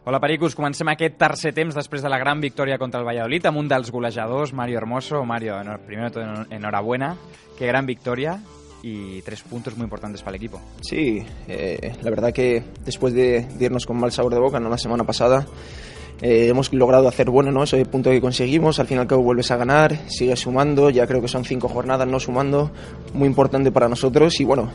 Hola, Pericos. Comencem aquest tercer temps després de la gran victòria contra el Valladolid amb un dels golejadors, Mario Hermoso. Mario, primero de todo, enhorabuena. Qué gran victoria y 3 puntos muy importantes para el equipo. Sí, la verdad que después de irnos con mal sabor de boca, ¿no?, la semana pasada, hemos logrado hacer bueno, ¿no?, ese punto que conseguimos. Al fin y al cabo vuelves a ganar, sigues sumando, ya creo que son 5 jornadas no sumando, muy importante para nosotros. Y bueno,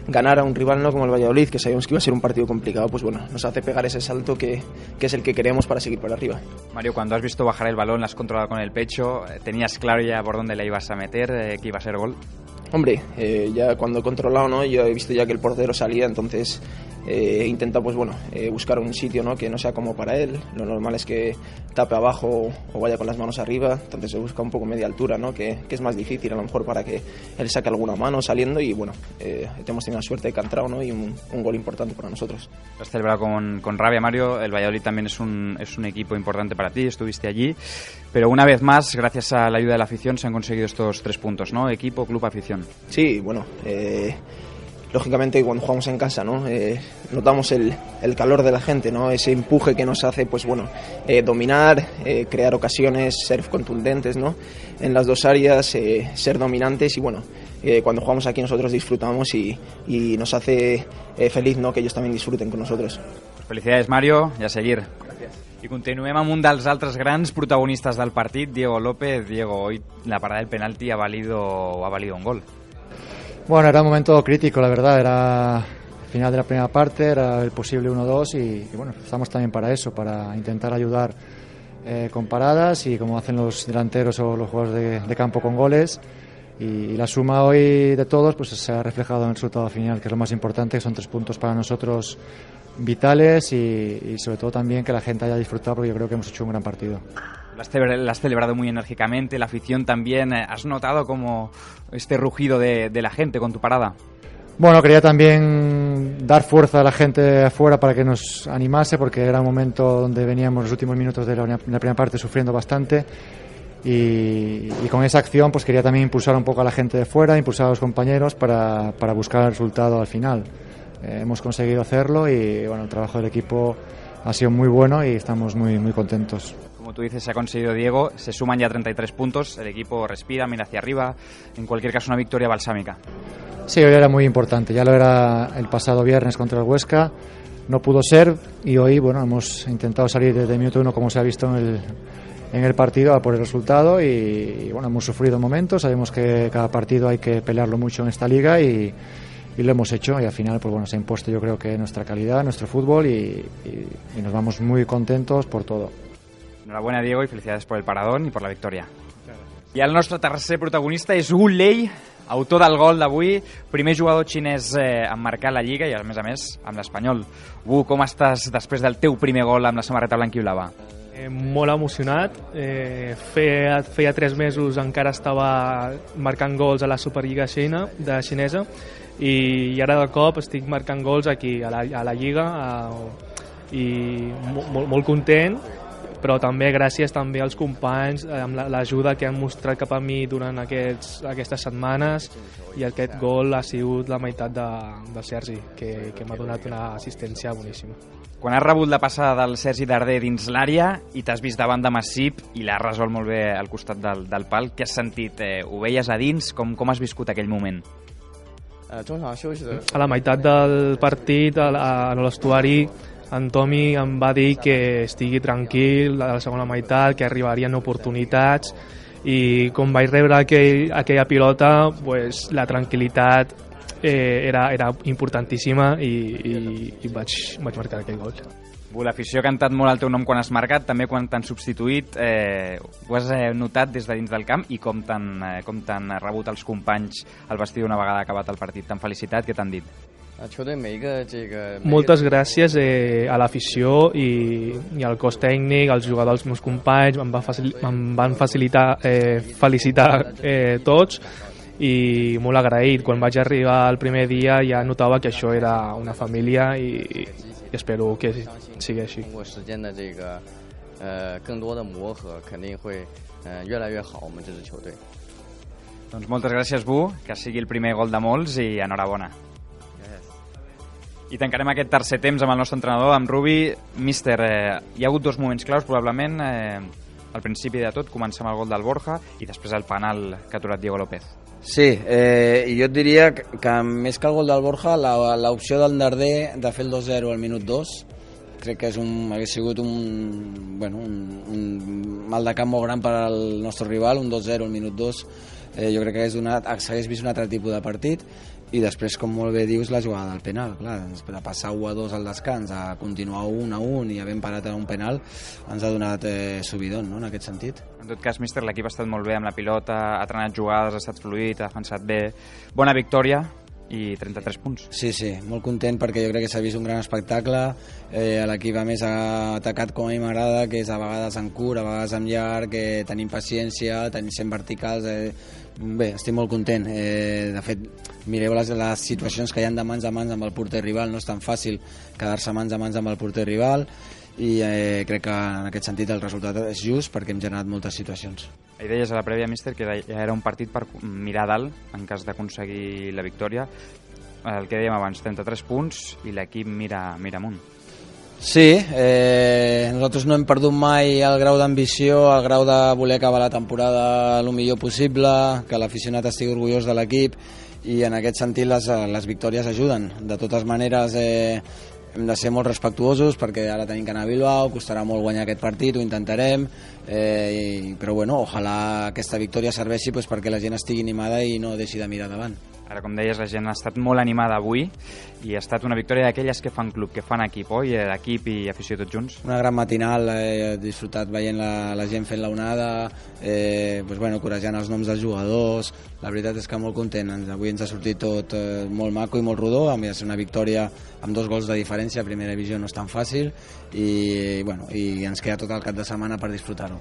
ganar a un rival, ¿no?, como el Valladolid, que sabíamos que iba a ser un partido complicado, pues bueno, nos hace pegar ese salto que es el que queremos para seguir por arriba. Mario, cuando has visto bajar el balón, la has controlado con el pecho, ¿tenías claro ya por dónde la ibas a meter, que iba a ser gol? Hombre, ya cuando he controlado, ¿no?, yo he visto ya que el portero salía, entonces he intentado, pues bueno, buscar un sitio, ¿no?, que no sea como para él. Lo normal es que tape abajo o vaya con las manos arriba, entonces se busca un poco media altura, ¿no?, que es más difícil a lo mejor para que él saque alguna mano saliendo. Y bueno, hemos tenido la suerte de que ha entrado, ¿no?, y un gol importante para nosotros. Lo has celebrado con rabia, Mario. El Valladolid también es un equipo importante para ti, estuviste allí, pero una vez más, gracias a la ayuda de la afición, se han conseguido estos 3 puntos, ¿no? Equipo, club, afición. Sí, bueno, lógicamente cuando jugamos en casa, ¿no?, notamos el calor de la gente, ¿no?, ese empuje que nos hace, pues bueno, dominar, crear ocasiones, ser contundentes, ¿no?, en las dos áreas, ser dominantes. Y bueno, cuando jugamos aquí nosotros disfrutamos y nos hace feliz, ¿no?, que ellos también disfruten con nosotros. Felicidades, Mario, i a seguir. Gràcies. I continuem amb un dels altres grans protagonistes del partit, Diego López. Diego, hoy la parada del penalti ha valido un gol. Bueno, era un momento crítico, la verdad, era el final de la primera parte, era el posible 1-2 y bueno, estamos también para eso, para intentar ayudar con paradas y como hacen los delanteros o los jugadores de campo con goles. Y la suma hoy de todos pues se ha reflejado en el resultado final, que es lo más importante, que son 3 puntos para nosotros vitales y sobre todo también que la gente haya disfrutado, porque yo creo que hemos hecho un gran partido. Lo has celebrado muy enérgicamente, la afición también. ¿Has notado como este rugido de la gente con tu parada? Bueno, quería también dar fuerza a la gente afuera para que nos animase, porque era un momento donde veníamos los últimos minutos de la primera parte sufriendo bastante y con esa acción pues quería también impulsar un poco a la gente de fuera, impulsar a los compañeros para buscar el resultado al final. Hemos conseguido hacerlo y bueno, el trabajo del equipo ha sido muy bueno y estamos muy, muy contentos. Como tú dices, se ha conseguido, Diego, se suman ya 33 puntos, el equipo respira, mira hacia arriba, en cualquier caso una victoria balsámica. Sí, hoy era muy importante, ya lo era el pasado viernes contra el Huesca, no pudo ser y hoy bueno, hemos intentado salir desde el minuto 1 como se ha visto en el partido a por el resultado y bueno, hemos sufrido momentos, sabemos que cada partido hay que pelearlo mucho en esta liga y lo hemos hecho y al final pues bueno, se ha impuesto yo creo que nuestra calidad, nuestro fútbol y nos vamos muy contentos por todo. Enhorabuena, Diego, i felicidades per el paradón i per la victòria. I el nostre tercer protagonista és Wu Lei, autor del gol d'avui, primer jugador xinès en marcar la Lliga i a més amb l'Espanyol. Wu, com estàs després del teu primer gol amb la samarreta blanca i blava? Molt emocionat. Feia 3 mesos encara estava marcant gols a la Superliga xinesa i ara de cop estic marcant gols aquí a la Lliga i molt content, però també gràcies també als companys amb l'ajuda que han mostrat cap a mi durant aquestes setmanes, i aquest gol ha sigut la meitat de Sergi, que m'ha donat una assistència boníssima. Quan has rebut la passada del Sergi Darder dins l'àrea i t'has vist davant de Masip i l'has resolt molt bé al costat del pal, què has sentit? Ho veies a dins? Com has viscut aquell moment? A la meitat del partit, a l'estuari, en Tomi em va dir que estigui tranquil a la segona meitat, que arribarien oportunitats, i com vaig rebre aquella pilota, pues, la tranquil·litat era importantíssima i vaig marcar aquell gol. L'afició ha cantat molt el teu nom quan has marcat, també quan t'han substituït. Ho has notat des de dins del camp i com t'han rebut els companys al vestidor una vegada acabat el partit? T'han felicitat? Què t'han dit? Moltes gràcies a l'afició i al cos tècnic, als jugadors, als meus companys, em van felicitar tots i molt agraït. Quan vaig arribar el primer dia ja notava que això era una família i espero que sigui així. Doncs moltes gràcies, Bu, que sigui el primer gol de molts i enhorabona. I tancarem aquest tercer temps amb el nostre entrenador, amb Rubi. Míster, hi ha hagut dos moments claus, probablement. Al principi de tot, començar amb el gol del Borja i després el penal que ha aturat Diego López. Sí, i jo et diria que més que el gol del Borja, l'opció del Darder de fer el 2-0 al minut 2, crec que hauria sigut un mal de camp molt gran per al nostre rival, un 2-0 al minut 2. Jo crec que s'hagués vist un altre tipus de partit, i després, com molt bé dius, la jugada del penal. Clar, de passar 1-2 al descans a continuar 1-1 i havent parat a un penal ens ha donat subidon, no?, en aquest sentit. En tot cas, míster, l'equip ha estat molt bé amb la pilota, ha trenat jugades, ha estat fluid, ha defensat bé. Bona victòria i 33 punts. Sí, molt content perquè jo crec que s'ha vist un gran espectacle. L'equip a més ha atacat com a mi m'agrada, que és a vegades en curt, a vegades en llarg, tenim paciència, sent verticals. Bé, estic molt content. De fet, mireu les situacions que hi ha de mans a mans amb el porter rival, no és tan fàcil quedar-se mans a mans amb el porter rival, i crec que en aquest sentit el resultat és just perquè hem generat moltes situacions. Hi deies a la prèvia, míster, que ja era un partit per mirar dalt en cas d'aconseguir la victòria. El que dèiem abans, 33 punts i l'equip mira amunt. Sí, nosaltres no hem perdut mai el grau d'ambició, el grau de voler acabar la temporada el millor possible, que l'aficionat estigui orgullós de l'equip, i en aquest sentit les victòries ajuden. De totes maneres, hem de ser molt respectuosos perquè ara tenim que anar a Bilbao, costarà molt guanyar aquest partit, ho intentarem, però bueno, ojalà aquesta victòria serveixi perquè la gent estigui animada i no deixi de mirar davant. Ara, com deies, la gent ha estat molt animada avui i ha estat una victòria d'aquelles que fan club, que fan equip, oi? Equip i afició tots junts. Una gran matinal, he disfrutat veient la gent fent l'onada, corejant els noms dels jugadors. La veritat és que molt content. Avui ens ha sortit tot molt maco i molt rodó, a més una victòria amb 2 gols de diferència a primera divisió no és tan fàcil, i ens queda tot el cap de setmana per disfrutar-ho.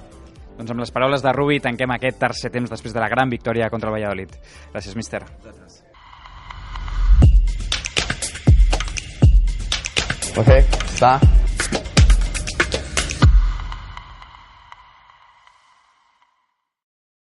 Doncs amb les paraules de Rubi tanquem aquest tercer temps després de la gran victòria contra el Valladolid. Gràcies, míster. José, está.